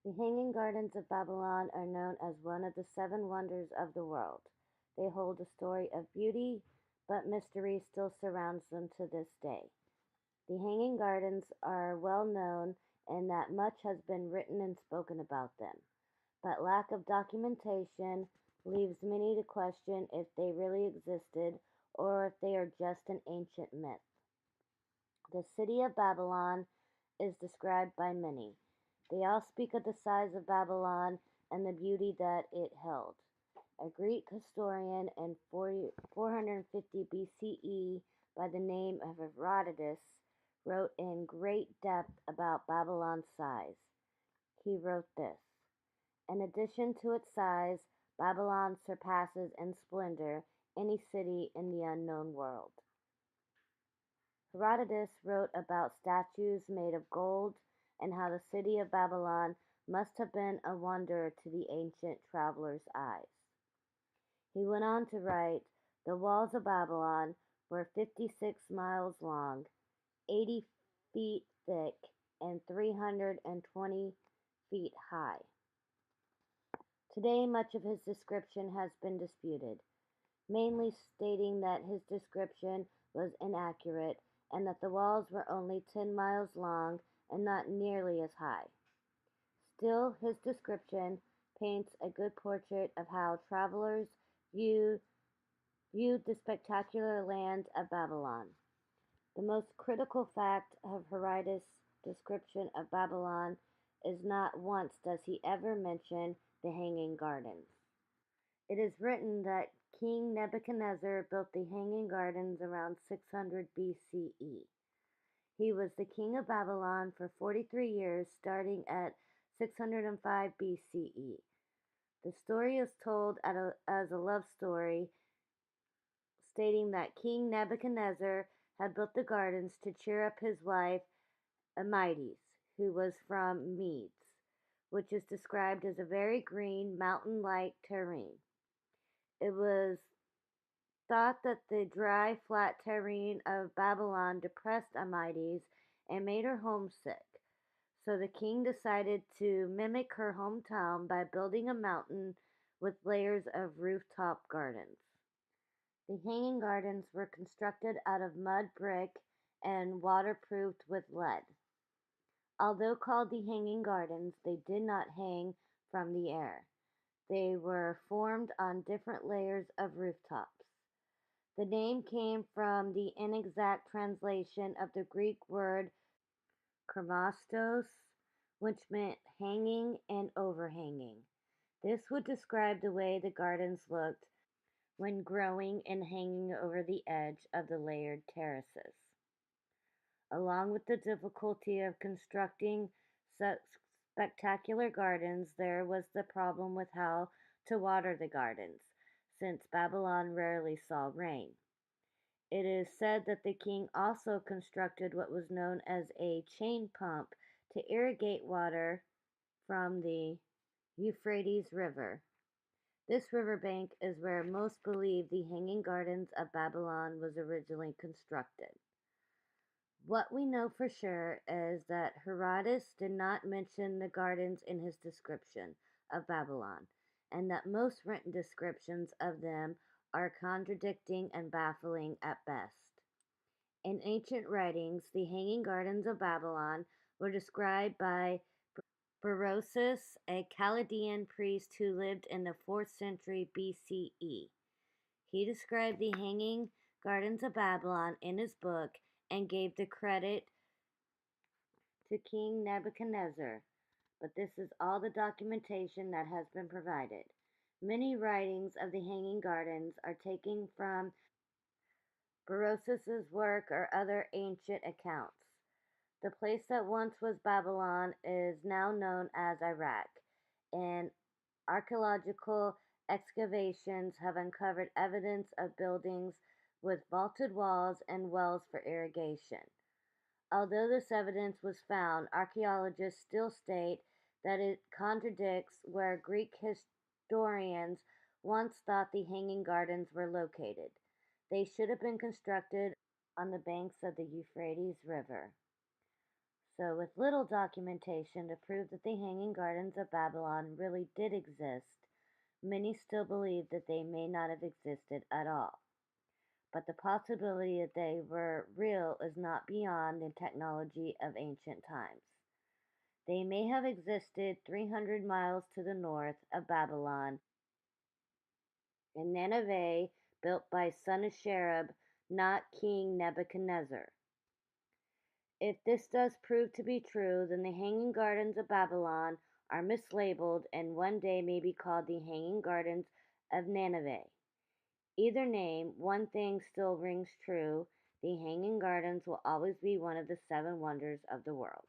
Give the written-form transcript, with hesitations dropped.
The Hanging Gardens of Babylon are known as one of the seven wonders of the world. They hold a story of beauty, but mystery still surrounds them to this day. The Hanging Gardens are well known in that much has been written and spoken about them, but lack of documentation leaves many to question if they really existed or if they are just an ancient myth. The city of Babylon is described by many. They all speak of the size of Babylon and the beauty that it held. A Greek historian in 450 BCE by the name of Herodotus wrote in great depth about Babylon's size. He wrote this: in addition to its size, Babylon surpasses in splendor any city in the unknown world. Herodotus wrote about statues made of gold and how the city of Babylon must have been a wonder to the ancient travelers' eyes. He went on to write, the walls of Babylon were 56 miles long, 80 feet thick, and 320 feet high. Today, much of his description has been disputed, mainly stating that his description was inaccurate and that the walls were only 10 miles long and not nearly as high. Still, his description paints a good portrait of how travelers viewed the spectacular land of Babylon. The most critical fact of Herodotus' description of Babylon is not once does he ever mention the Hanging Gardens. It is written that King Nebuchadnezzar built the Hanging Gardens around 600 BCE. He was the king of Babylon for 43 years, starting at 605 BCE. The story is told as a love story, stating that King Nebuchadnezzar had built the gardens to cheer up his wife Amides, who was from Medes, which is described as a very green, mountain-like terrain. It was thought that the dry, flat terrain of Babylon depressed Amides and made her homesick, so the king decided to mimic her hometown by building a mountain with layers of rooftop gardens. The Hanging Gardens were constructed out of mud brick and waterproofed with lead. Although called the Hanging Gardens, they did not hang from the air. They were formed on different layers of rooftops. The name came from the inexact translation of the Greek word "kermastos", which meant hanging and overhanging. This would describe the way the gardens looked when growing and hanging over the edge of the layered terraces. Along with the difficulty of constructing such spectacular gardens, there was the problem with how to water the gardens, since Babylon rarely saw rain. It is said that the king also constructed what was known as a chain pump to irrigate water from the Euphrates River. This riverbank is where most believe the Hanging Gardens of Babylon was originally constructed. What we know for sure is that Herodotus did not mention the gardens in his description of Babylon, and that most written descriptions of them are contradicting and baffling at best. In ancient writings, the Hanging Gardens of Babylon were described by Berosus, a Chaldean priest who lived in the 4th century BCE. He described the Hanging Gardens of Babylon in his book and gave the credit to King Nebuchadnezzar, but this is all the documentation that has been provided. Many writings of the Hanging Gardens are taken from Berosus's work or other ancient accounts. The place that once was Babylon is now known as Iraq, and archaeological excavations have uncovered evidence of buildings with vaulted walls and wells for irrigation. Although this evidence was found, archaeologists still state that it contradicts where Greek historians once thought the Hanging Gardens were located. They should have been constructed on the banks of the Euphrates River. So, with little documentation to prove that the Hanging Gardens of Babylon really did exist, many still believe that they may not have existed at all. But the possibility that they were real is not beyond the technology of ancient times. They may have existed 300 miles to the north of Babylon in Nineveh, built by Sennacherib, not King Nebuchadnezzar. If this does prove to be true, then the Hanging Gardens of Babylon are mislabeled and one day may be called the Hanging Gardens of Nineveh. Either name, one thing still rings true: the Hanging Gardens will always be one of the seven wonders of the world.